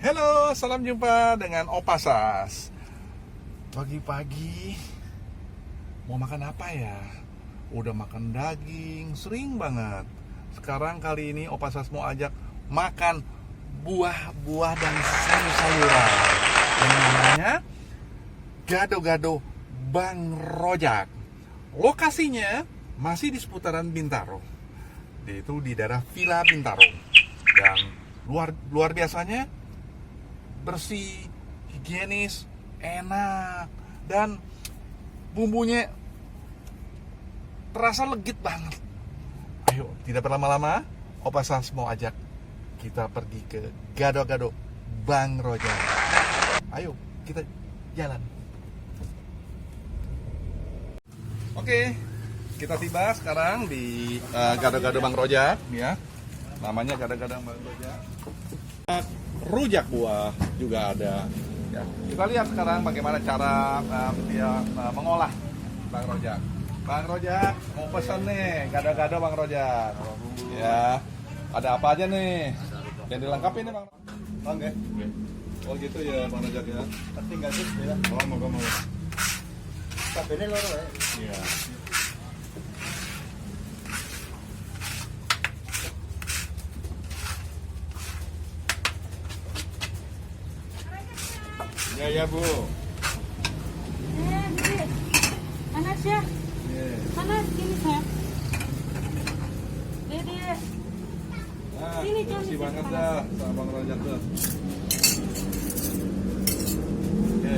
Halo, salam jumpa dengan Opa Sas. Pagi-pagi mau makan apa ya? Udah makan daging, sering banget. Sekarang kali ini Opa Sas mau ajak makan buah-buah dan sayur-sayuran yang namanya gado-gado Bang Rojak. Lokasinya masih di seputaran Bintaro, yaitu di daerah Villa Bintaro. Dan luar biasanya bersih, higienis, enak, dan bumbunya terasa legit banget. Ayo, tidak berlama-lama, Opa Sas mau ajak kita pergi ke gado-gado Bang Rojak. Ayo, kita jalan. Oke, kita tiba sekarang di gado-gado Bang Rojak, ya. Namanya gado-gado Bang Rojak. Rujak buah juga ada. Ya, kita lihat sekarang bagaimana cara dia mengolah Bang Rojak. Bang Rojak mau pesan nih gado-gado Bang Rojak. Ya, ada apa aja nih? Yang dilengkapi nih Bang. Oke. Oh gitu ya Bang Rojak ya. Tinggal sih ya. Oh mau. Tapi ini loro ya. Iya. Ya Bu. Dek. Panas ya? Yeah. Panas gini saya. Dede. Nah, Sini, Jon, bersih sini, banget panas. dah sama Bang Rojak tuh. Oke.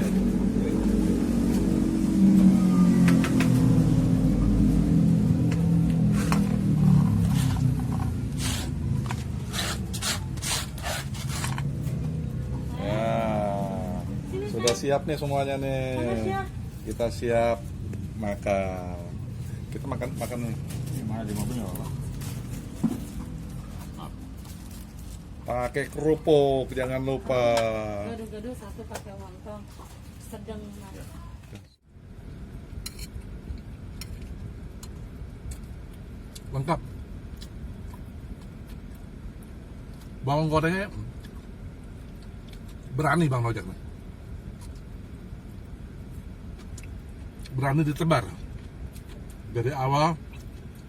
Sudah siap nih semuanya nih. Panas ya? Kita siap makan. Kita makan nih. Gimana di mobil ya Allah? Pakai kerupuk, jangan lupa. Gado-gado satu pakai lontong. Sedang mas. Lengkap. Bawang gorengnya berani Bang Rojak nih. Berani ditebar dari awal,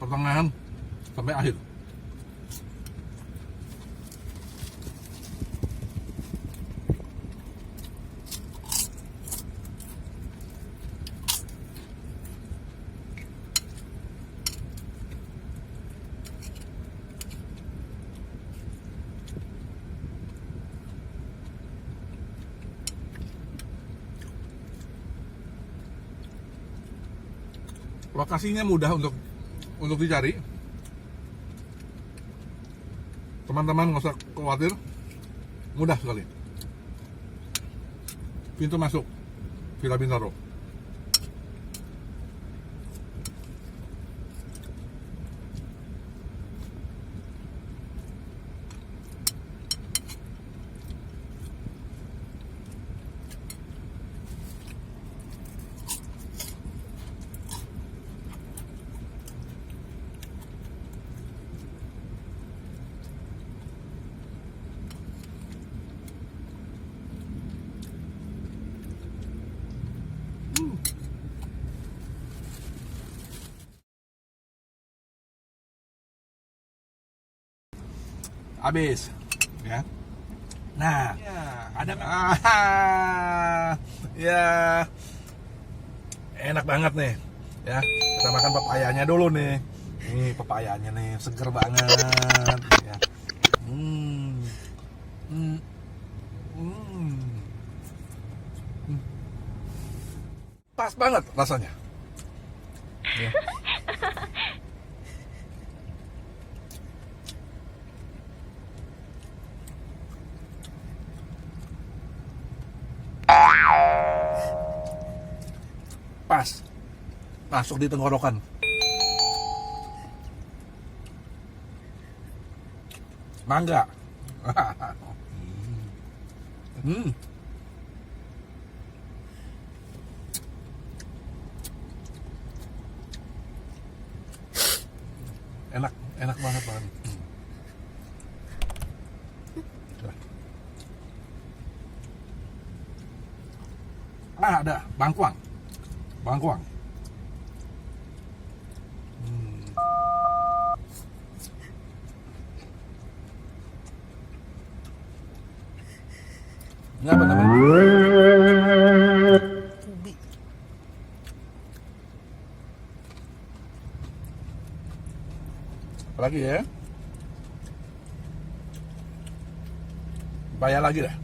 pertengahan sampai akhir. Lokasinya mudah untuk dicari. Teman-teman nggak usah khawatir, mudah sekali. Pintu masuk Villa Bintaro. Habis, ya. Nah, ada ya, enak banget nih, ya. Kita makan pepayanya dulu nih. Ini pepayanya nih, seger banget, ya. Pas banget rasanya. Ya. Pas, masuk di tenggorokan. Mangga. Enak banget. Ada bangkuang. Bangkuang. Ini apa namanya? Ubi. Apalagi ya? Bayar lagi dah.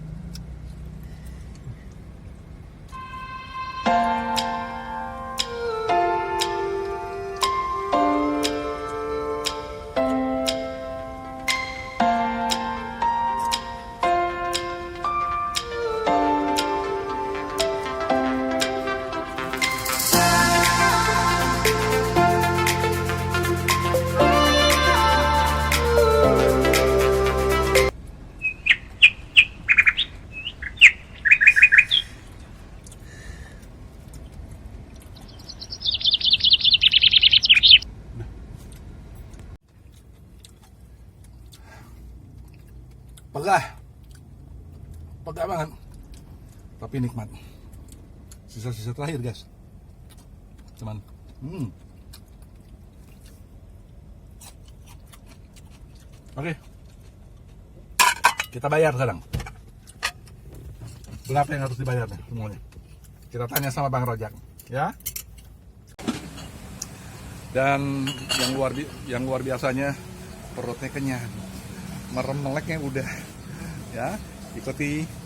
Pegah banget, tapi nikmat. Sisa-sisa terakhir guys, cuman Oke, kita bayar sekarang. Berapa yang harus dibayar nih semuanya? Kita tanya sama Bang Rojak, ya. Dan yang luar biasanya, perutnya kenyang, merem meleknya udah, ya. Ikuti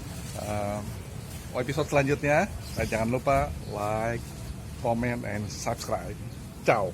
episode selanjutnya, dan jangan lupa like, comment, and subscribe. Ciao.